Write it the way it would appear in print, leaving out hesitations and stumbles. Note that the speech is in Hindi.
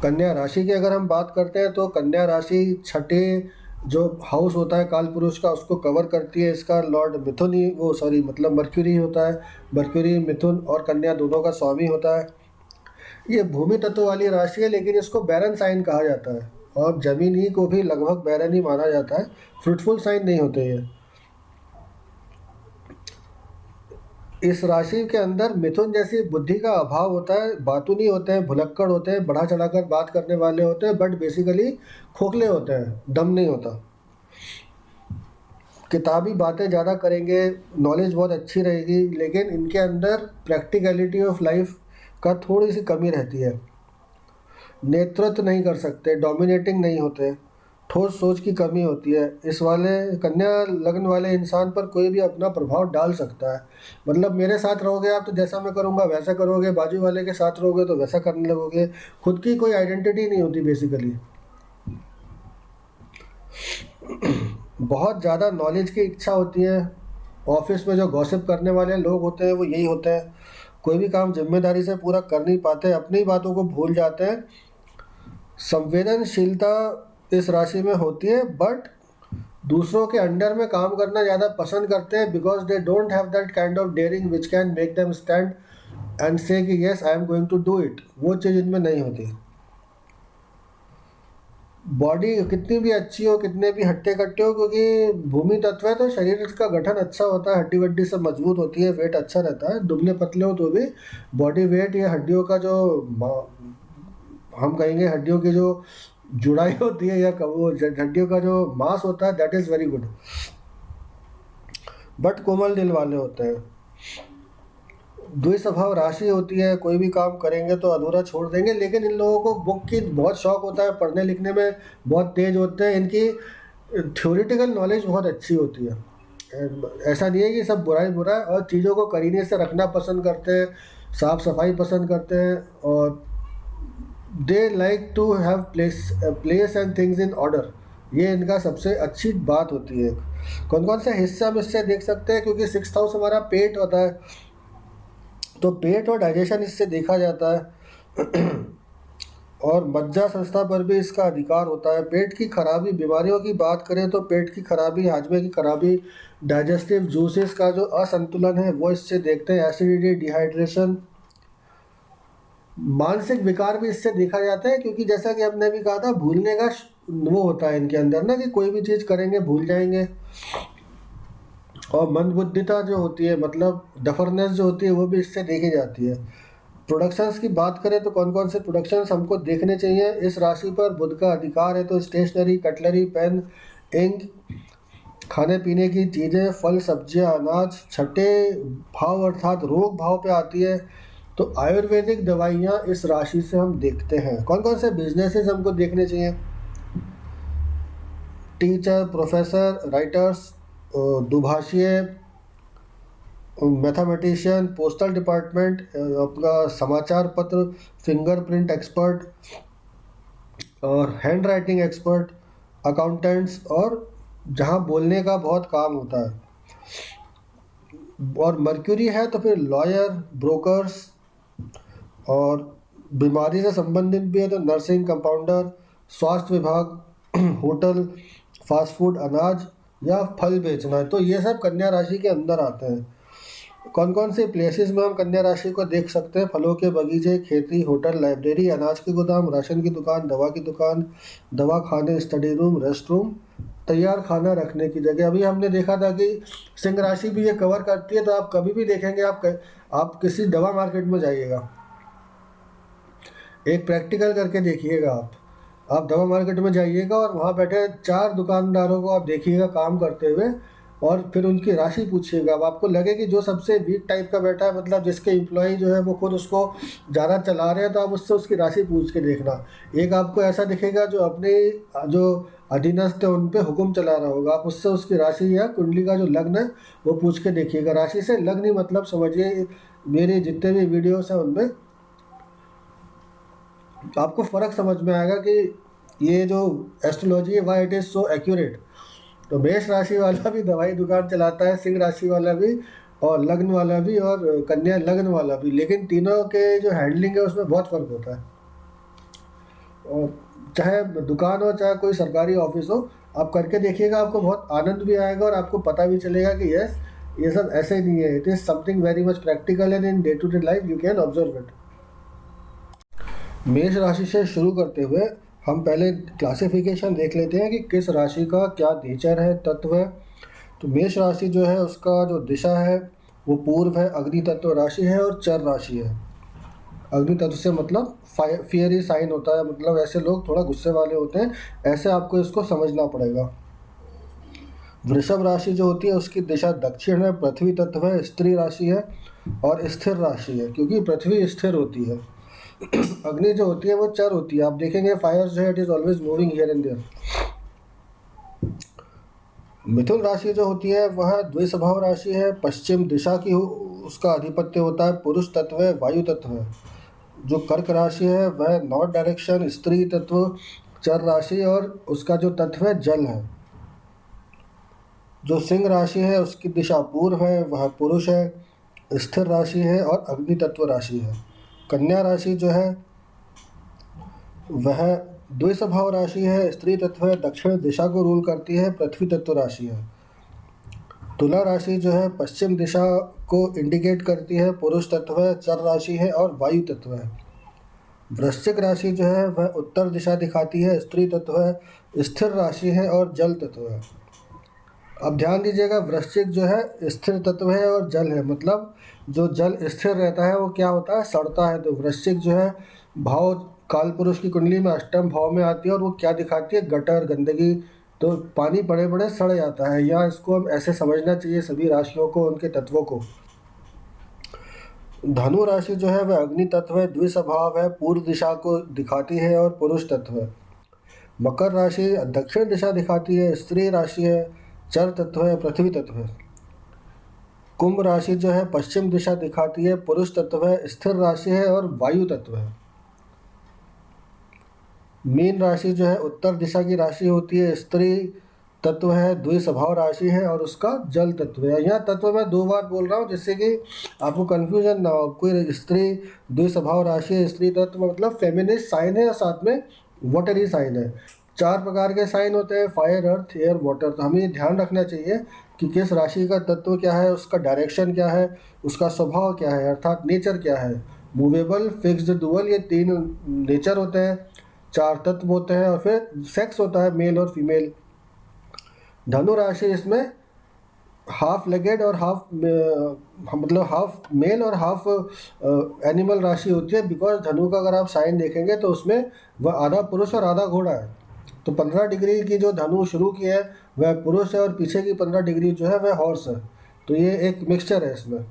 कन्या राशि की अगर हम बात करते हैं तो कन्या राशि छठे जो हाउस होता है काल पुरुष का उसको कवर करती है। इसका लॉर्ड मिथुन ही वो सॉरी मतलब मर्क्यूरी होता है। मर्क्यूरी मिथुन और कन्या दोनों का स्वामी होता है। ये भूमि तत्व वाली राशि है लेकिन इसको बैरन साइन कहा जाता है और जमीन ही को भी लगभग बैरन ही माना जाता है। फ्रूटफुल साइन नहीं होते ये। इस राशि के अंदर मिथुन जैसी बुद्धि का अभाव होता है। बातूनी होते हैं, भुलक्कड़ होते हैं, बढ़ा चढ़ाकर बात करने वाले होते हैं, बट बेसिकली खोखले होते हैं, दम नहीं होता। किताबी बातें ज़्यादा करेंगे, नॉलेज बहुत अच्छी रहेगी, लेकिन इनके अंदर प्रैक्टिकलिटी ऑफ लाइफ का थोड़ी सी कमी रहती है। नेतृत्व नहीं कर सकते, डोमिनेटिंग नहीं होते, ठोस सोच की कमी होती है। इस वाले कन्या लग्न वाले इंसान पर कोई भी अपना प्रभाव डाल सकता है। मतलब मेरे साथ रहोगे आप तो जैसा मैं करूँगा वैसा करोगे, बाजू वाले के साथ रहोगे तो वैसा करने लगोगे। खुद की कोई आइडेंटिटी नहीं होती बेसिकली। बहुत ज़्यादा नॉलेज की इच्छा होती है। ऑफिस में जो गॉसिप करने वाले लोग होते हैं वो यही होते हैं। कोई भी काम जिम्मेदारी से पूरा कर नहीं पाते, अपनी बातों को भूल जाते हैं। संवेदनशीलता इस राशि में होती है, बट दूसरों के अंडर में काम करना ज़्यादा पसंद करते हैं because they don't have that kind of daring which can make them stand and say कि yes I am going to do it. वो चीज़ इनमें नहीं होती। बॉडी कितनी भी अच्छी हो, कितने भी हट्टे कट्टे हो, क्योंकि भूमि तत्व है तो शरीर का गठन अच्छा होता है, हड्डी वड्डी सब मजबूत होती है, वेट अच्छा रहता है। दुबले पतले हो तो भी बॉडी वेट या हड्डियों का जो हम कहेंगे हड्डियों की जो जुड़ाई होती है या वो हड्डियों का जो मांस होता है that is very good. But कोमल दिल वाले होते हैं। द्वि स्वभाव राशि होती है, कोई भी काम करेंगे तो अधूरा छोड़ देंगे, लेकिन इन लोगों को बुक की बहुत शौक होता है, पढ़ने लिखने में बहुत तेज होते हैं। इनकी थ्योरेटिकल नॉलेज बहुत अच्छी होती है। ऐसा नहीं है कि सब बुरा ही बुरा है, और चीज़ों को करीने से रखना पसंद करते हैं, साफ सफाई पसंद करते हैं, और they like to have place and things in order. ये इनका सबसे अच्छी बात होती है। कौन कौन से हिस्से हम इससे देख सकते हैं, क्योंकि सिक्स हाउस हमारा पेट होता है तो पेट और डाइजेशन इससे देखा जाता है। और मज्जा संस्था पर भी इसका अधिकार होता है। पेट की खराबी, बीमारियों की बात करें तो पेट की खराबी, हाजमे की खराबी, डाइजेस्टिव जूसेस का जो असंतुलन है वो इससे देखते हैं। एसिडिटी, डिहाइड्रेशन, मानसिक विकार भी इससे देखा जाता है, क्योंकि जैसा कि हमने भी कहा था भूलने का वो होता है इनके अंदर ना, कि कोई भी चीज़ करेंगे भूल जाएंगे। और मंदबुद्धिता जो होती है, मतलब डफरनेस जो होती है, वो भी इससे देखी जाती है। प्रोडक्शंस की बात करें तो कौन कौन से प्रोडक्शंस हमको देखने चाहिए। इस राशि पर बुध का अधिकार है तो स्टेशनरी, कटलरी, पेन, इंक, खाने पीने की चीज़ें, फल सब्जियां, अनाज। छठे भाव अर्थात रोग भाव पे आती है तो आयुर्वेदिक दवाइयाँ इस राशि से हम देखते हैं। कौन कौन से बिजनेसेस हमको देखने चाहिए। टीचर, प्रोफेसर, राइटर्स, दुभाषीय, मैथमेटिशियन, पोस्टल डिपार्टमेंट, अपना समाचार पत्र, फिंगरप्रिंट एक्सपर्ट और हैंड राइटिंग एक्सपर्ट, अकाउंटेंट्स, और जहाँ बोलने का बहुत काम होता है। और मर्क्यूरी है तो फिर लॉयर, ब्रोकर्स, और बीमारी से संबंधित भी है तो नर्सिंग, कंपाउंडर, स्वास्थ्य विभाग, होटल, फास्ट फूड, अनाज या फल बेचना है, तो ये सब कन्या राशि के अंदर आते हैं। कौन कौन से प्लेसेस में हम कन्या राशि को देख सकते हैं। फलों के बगीचे, खेती, होटल, लाइब्रेरी, अनाज की गोदाम, राशन की दुकान, दवा की दुकान, दवा खाने, स्टडी रूम, रेस्ट रूम, तैयार खाना रखने की जगह। अभी हमने देखा था कि सिंह राशि भी ये कवर करती है, तो आप कभी भी देखेंगे, आप किसी दवा मार्केट में जाइएगा, एक प्रैक्टिकल करके देखिएगा। आप दवा मार्केट में जाइएगा और वहाँ बैठे चार दुकानदारों को आप देखिएगा काम करते हुए, और फिर उनकी राशि पूछिएगा। अब आपको लगे कि जो सबसे वीक टाइप का बैठा है, मतलब जिसके एम्प्लॉई जो है वो खुद उसको ज़्यादा चला रहे हैं, तो आप उससे उसकी राशि पूछ के देखना। एक आपको ऐसा दिखेगा जो अपने जो अधीनस्थ है उन पे हुक्म चला रहा होगा, आप उससे उसकी राशि या कुंडली का जो लग्न है वो पूछ के देखिएगा। राशि से लग्न ही मतलब समझिए, मेरे जितने भी वीडियोस हैं उनमें आपको फ़र्क समझ में आएगा कि ये जो एस्ट्रोलॉजी है why it is so accurate. तो मेष राशि वाला भी दवाई दुकान चलाता है, सिंह राशि वाला भी, और लग्न वाला भी, और कन्या लग्न वाला भी, लेकिन तीनों के जो हैंडलिंग है उसमें बहुत फ़र्क होता है। और चाहे दुकान हो चाहे कोई सरकारी ऑफिस हो, आप करके देखिएगा, आपको बहुत आनंद भी आएगा और आपको पता भी चलेगा कि यस, ये सब ऐसे ही नहीं है, it is something very much practical and in day to day life you can observe it. मेष राशि से शुरू करते हुए हम पहले क्लासिफिकेशन देख लेते हैं कि किस राशि का क्या नेचर है, तत्व है। तो मेष राशि जो है उसका जो दिशा है वो पूर्व है, अग्नि तत्व राशि है और चर राशि है। अग्नि तत्व से मतलब फियरी साइन होता है, मतलब ऐसे लोग थोड़ा गुस्से वाले होते हैं, ऐसे आपको इसको समझना पड़ेगा। वृषभ राशि जो होती है उसकी दिशा दक्षिण है, पृथ्वी तत्व है, स्त्री राशि है और स्थिर राशि है, क्योंकि पृथ्वी स्थिर होती है। अग्नि जो होती है वो चर होती है, आप देखेंगे फायर जो है it is always moving here and there. मिथुन राशि जो होती है वह द्विस्वभाव राशि है, पश्चिम दिशा की उसका अधिपत्य होता है, पुरुष तत्व है, वायु तत्व है। जो कर्क राशि है वह नॉर्थ डायरेक्शन, स्त्री तत्व, चर राशि और उसका जो तत्व है जल है। जो सिंह राशि है उसकी दिशा पूर्व है, वह पुरुष है, स्थिर राशि है और अग्नि तत्व राशि है। कन्या राशि जो है वह द्विस्वभाव राशि है, स्त्री तत्व है, दक्षिण दिशा को रूल करती है, पृथ्वी तत्व राशि है। तुला राशि जो है पश्चिम दिशा को इंडिकेट करती है, पुरुष तत्व है, चर राशि है और वायु तत्व है। वृश्चिक राशि जो है वह उत्तर दिशा दिखाती है, स्त्री तत्व है, स्थिर राशि है और जल तत्व है। अब ध्यान दीजिएगा, वृश्चिक जो है स्थिर तत्व है और जल है, मतलब जो जल स्थिर रहता है वो क्या होता है, सड़ता है। तो वृश्चिक जो है भाव काल पुरुष की कुंडली में अष्टम भाव में आती है और वो क्या दिखाती है, गटर, गंदगी। तो पानी बड़े बड़े सड़ जाता है, या इसको हम ऐसे समझना चाहिए सभी राशियों को, उनके तत्वों को। धनु राशि जो है वह अग्नि तत्व है, द्विस्वभाव है, पूर्व दिशा को दिखाती है और पुरुष तत्व है। मकर राशि दक्षिण दिशा दिखाती है, स्त्री राशि है, चर तत्व है, पृथ्वी तत्व है। कुंभ राशि जो है पश्चिम दिशा दिखाती है, पुरुष तत्व है, स्थिर राशि है और वायु तत्व है। मीन राशि जो है उत्तर दिशा की राशि होती है, स्त्री तत्व है, द्विस्वभाव राशि है और उसका जल तत्व है। यहाँ तत्व मैं 2 बार बोल रहा हूँ जिससे कि आपको कन्फ्यूजन ना हो। कोई स्त्री द्विस्वभाव राशि है, स्त्री तत्व मतलब फेमिनिस्ट साइन है और साथ में वाटरी साइन है। 4 प्रकार के साइन होते हैं, फायर, अर्थ, एयर, वाटर। तो हमें ये ध्यान रखना चाहिए कि किस राशि का तत्व क्या है, उसका डायरेक्शन क्या है, उसका स्वभाव क्या है, अर्थात नेचर क्या है। मूवेबल, फिक्स्ड, डुअल, ये 3 नेचर होते हैं, 4 तत्व होते हैं और फिर सेक्स होता है, मेल और फीमेल। धनु राशि इसमें हाफ लेगेड और हाफ मतलब हाफ मेल और हाफ एनिमल राशि होती है, बिकॉज धनु का अगर आप साइन देखेंगे तो उसमें वह आधा पुरुष और आधा घोड़ा है। तो 15 डिग्री की जो धनु शुरू की है वह पुरुष है और पीछे की 15 डिग्री जो है वह हॉर्स है। तो ये एक मिक्सचर है इसमें।